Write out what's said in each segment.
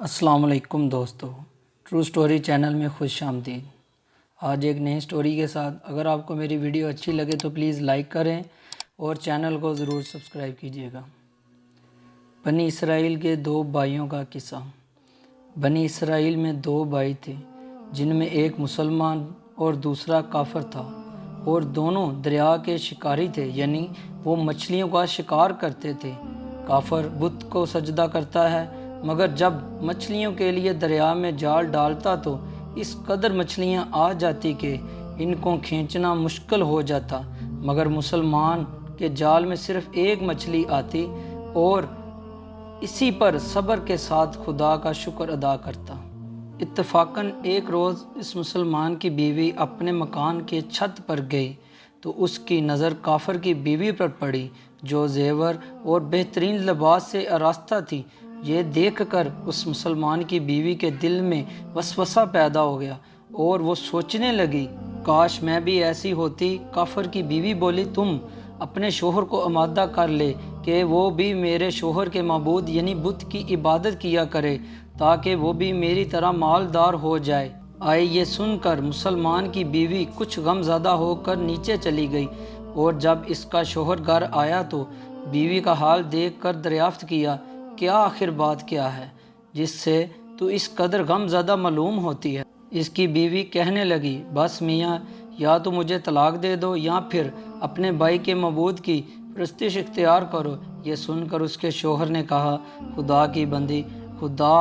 السلام علیکم دوستو، ٹرو سٹوری چینل میں خوش آمدید۔ آج ایک نئی سٹوری کے ساتھ، اگر آپ کو میری ویڈیو اچھی لگے تو پلیز لائک کریں اور چینل کو ضرور سبسکرائب کیجیے گا۔ بنی اسرائیل کے دو بھائیوں کا قصہ۔ بنی اسرائیل میں دو بھائی تھے جن میں ایک مسلمان اور دوسرا کافر تھا، اور دونوں دریا کے شکاری تھے، یعنی وہ مچھلیوں کا شکار کرتے تھے۔ کافر بت کو سجدہ کرتا ہے، مگر جب مچھلیوں کے لیے دریا میں جال ڈالتا تو اس قدر مچھلیاں آ جاتی کہ ان کو کھینچنا مشکل ہو جاتا، مگر مسلمان کے جال میں صرف ایک مچھلی آتی اور اسی پر صبر کے ساتھ خدا کا شکر ادا کرتا۔ اتفاقاً ایک روز اس مسلمان کی بیوی اپنے مکان کے چھت پر گئی تو اس کی نظر کافر کی بیوی پر پڑی، جو زیور اور بہترین لباس سے آراستہ تھی۔ یہ دیکھ کر اس مسلمان کی بیوی کے دل میں وسوسہ پیدا ہو گیا اور وہ سوچنے لگی، کاش میں بھی ایسی ہوتی۔ کافر کی بیوی بولی، تم اپنے شوہر کو آمادہ کر لے کہ وہ بھی میرے شوہر کے معبود یعنی بت کی عبادت کیا کرے، تاکہ وہ بھی میری طرح مالدار ہو جائے۔ یہ سن کر مسلمان کی بیوی کچھ غم زدہ ہو کر نیچے چلی گئی، اور جب اس کا شوہر گھر آیا تو بیوی کا حال دیکھ کر دریافت کیا، کیا آخر بات کیا ہے جس سے تو اس قدر غم زدہ معلوم ہوتی ہے؟ اس کی بیوی کہنے لگی، بس میاں، یا تو مجھے طلاق دے دو یا پھر اپنے بھائی کے معبود کی پرستش اختیار کرو۔ یہ سن کر اس کے شوہر نے کہا، خدا کی بندی، خدا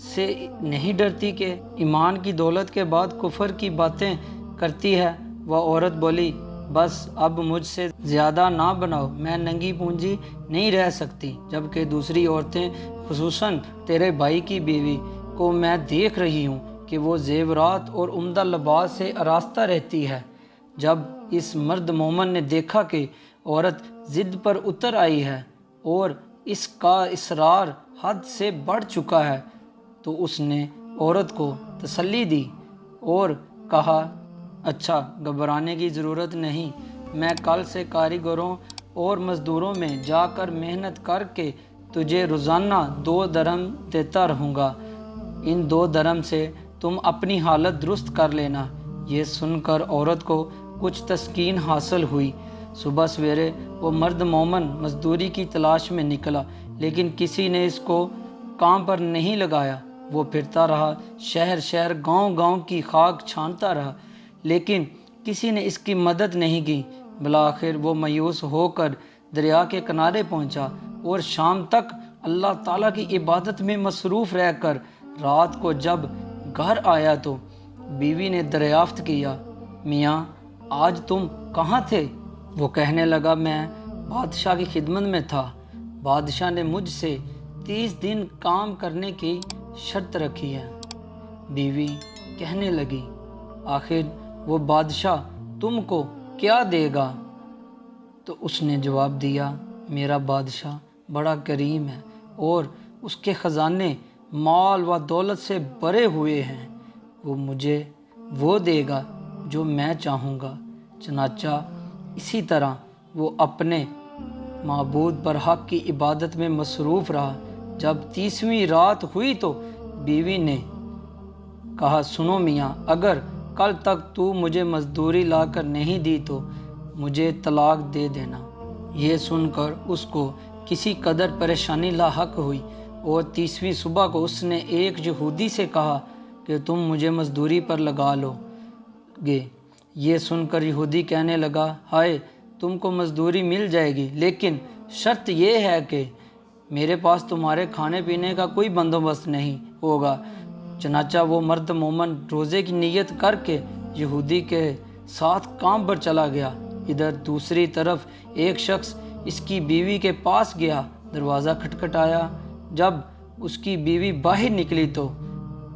سے نہیں ڈرتی کہ ایمان کی دولت کے بعد کفر کی باتیں کرتی ہے؟ وہ عورت بولی، بس اب مجھ سے زیادہ نہ بناؤ، میں ننگی پونجی نہیں رہ سکتی، جبکہ دوسری عورتیں خصوصاً تیرے بھائی کی بیوی کو میں دیکھ رہی ہوں کہ وہ زیورات اور عمدہ لباس سے آراستہ رہتی ہے۔ جب اس مرد مومن نے دیکھا کہ عورت ضد پر اتر آئی ہے اور اس کا اصرار حد سے بڑھ چکا ہے تو اس نے عورت کو تسلی دی اور کہا، اچھا، گھبرانے کی ضرورت نہیں، میں کل سے کاریگروں اور مزدوروں میں جا کر محنت کر کے تجھے روزانہ 2 درہم دیتا رہوں گا، ان 2 درہم سے تم اپنی حالت درست کر لینا۔ یہ سن کر عورت کو کچھ تسکین حاصل ہوئی۔ صبح سویرے وہ مرد مومن مزدوری کی تلاش میں نکلا، لیکن کسی نے اس کو کام پر نہیں لگایا۔ وہ پھرتا رہا، شہر شہر، گاؤں گاؤں کی خاک چھانتا رہا، لیکن کسی نے اس کی مدد نہیں کی۔ بالآخر وہ مایوس ہو کر دریا کے کنارے پہنچا اور شام تک اللہ تعالیٰ کی عبادت میں مصروف رہ کر رات کو جب گھر آیا تو بیوی نے دریافت کیا، میاں، آج تم کہاں تھے؟ وہ کہنے لگا، میں بادشاہ کی خدمت میں تھا، بادشاہ نے مجھ سے 30 دن کام کرنے کی شرط رکھی ہے۔ بیوی کہنے لگی، آخر وہ بادشاہ تم کو کیا دے گا؟ تو اس نے جواب دیا، میرا بادشاہ بڑا کریم ہے اور اس کے خزانے مال و دولت سے بھرے ہوئے ہیں، وہ مجھے وہ دے گا جو میں چاہوں گا۔ چنانچہ اسی طرح وہ اپنے معبود پر حق کی عبادت میں مصروف رہا۔ جب 30ویں رات ہوئی تو بیوی نے کہا، سنو میاں، اگر کل تک تو مجھے مزدوری لا کر نہیں دی تو مجھے طلاق دے دینا۔ یہ سن کر اس کو کسی قدر پریشانی لاحق ہوئی، اور 30ویں صبح کو اس نے ایک یہودی سے کہا کہ تم مجھے مزدوری پر لگا لو گے۔ یہ سن کر یہودی کہنے لگا، ہائے، تم کو مزدوری مل جائے گی، لیکن شرط یہ ہے کہ میرے پاس تمہارے کھانے پینے کا کوئی بندوبست نہیں ہوگا۔ چنانچہ وہ مرد مومن روزے کی نیت کر کے یہودی کے ساتھ کام پر چلا گیا۔ ادھر دوسری طرف ایک شخص اس کی بیوی کے پاس گیا، دروازہ کھٹکھٹایا۔ جب اس کی بیوی باہر نکلی تو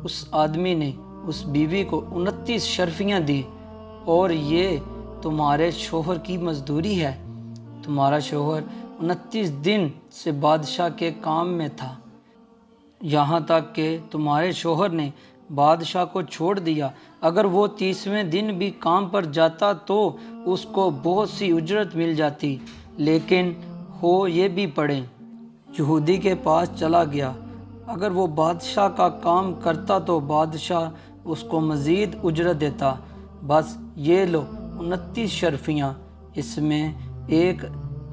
اس آدمی نے اس بیوی کو 29 شرفیاں دی، اور یہ تمہارے شوہر کی مزدوری ہے۔ تمہارا شوہر 29 دن سے بادشاہ کے کام میں تھا، یہاں تک کہ تمہارے شوہر نے بادشاہ کو چھوڑ دیا۔ اگر وہ 30ویں دن بھی کام پر جاتا تو اس کو بہت سی اجرت مل جاتی، لیکن ہو یہ بھی پڑے۔ یہودی کے پاس چلا گیا، اگر وہ بادشاہ کا کام کرتا تو بادشاہ اس کو مزید اجرت دیتا۔ بس یہ لو 29 شرفیاں، اس میں ایک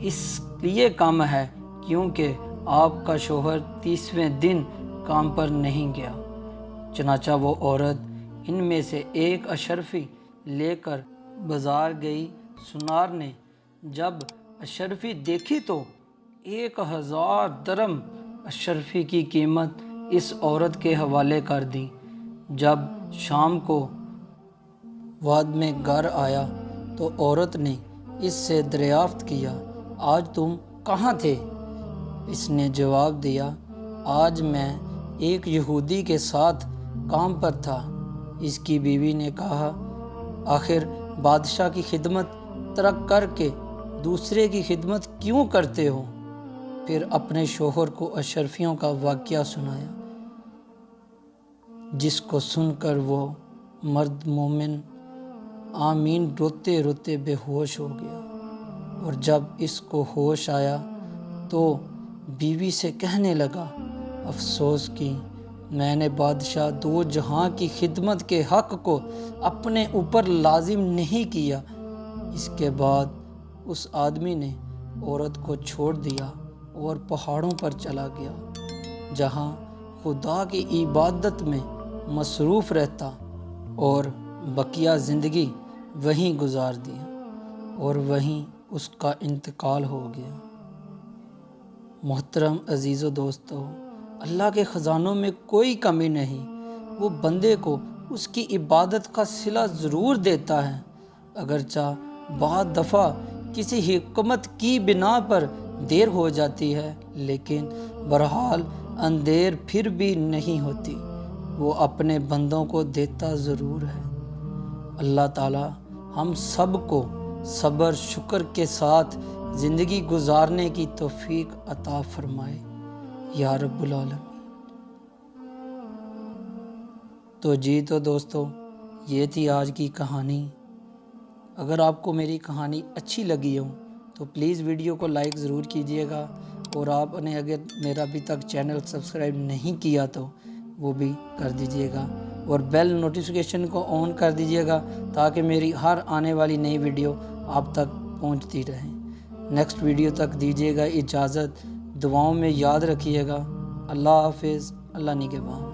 اس لیے کم ہے کیونکہ آپ کا شوہر 30ویں دن کام پر نہیں گیا۔ چنانچہ وہ عورت ان میں سے ایک اشرفی لے کر بازار گئی۔ سنار نے جب اشرفی دیکھی تو 1000 درم اشرفی کی قیمت اس عورت کے حوالے کر دی۔ جب شام کو بعد میں گھر آیا تو عورت نے اس سے دریافت کیا، آج تم کہاں تھے؟ اس نے جواب دیا، آج میں ایک یہودی کے ساتھ کام پر تھا۔ اس کی بیوی نے کہا، آخر بادشاہ کی خدمت ترک کر کے دوسرے کی خدمت کیوں کرتے ہو؟ پھر اپنے شوہر کو اشرفیوں کا واقعہ سنایا، جس کو سن کر وہ مرد مومن آمین روتے روتے بے ہوش ہو گیا، اور جب اس کو ہوش آیا تو بیوی سے کہنے لگا، افسوس کی میں نے بادشاہ دو جہاں کی خدمت کے حق کو اپنے اوپر لازم نہیں کیا۔ اس کے بعد اس آدمی نے عورت کو چھوڑ دیا اور پہاڑوں پر چلا گیا، جہاں خدا کی عبادت میں مصروف رہتا، اور بقیہ زندگی وہیں گزار دیا، اور وہیں اس کا انتقال ہو گیا۔ محترم عزیز و دوستو، اللہ کے خزانوں میں کوئی کمی نہیں۔ وہ بندے کو اس کی عبادت کا صلہ ضرور دیتا ہے، اگرچہ بعض دفعہ کسی حکمت کی بنا پر دیر ہو جاتی ہے، لیکن بہرحال اندیر پھر بھی نہیں ہوتی۔ وہ اپنے بندوں کو دیتا ضرور ہے۔ اللہ تعالی ہم سب کو صبر شکر کے ساتھ زندگی گزارنے کی توفیق عطا فرمائے یا رب العالمین۔ تو دوستو، یہ تھی آج کی کہانی۔ اگر آپ کو میری کہانی اچھی لگی ہو تو پلیز ویڈیو کو لائک ضرور کیجیے گا، اور آپ نے اگر میرا ابھی تک چینل سبسکرائب نہیں کیا تو وہ بھی کر دیجیے گا، اور بیل نوٹیفیکیشن کو آن کر دیجیے گا تاکہ میری ہر آنے والی نئی ویڈیو آپ تک پہنچتی رہے۔ نیکسٹ ویڈیو تک دیجیے گا اجازت، دعاؤں میں یاد رکھیے گا۔ اللہ حافظ، اللہ نگہبان۔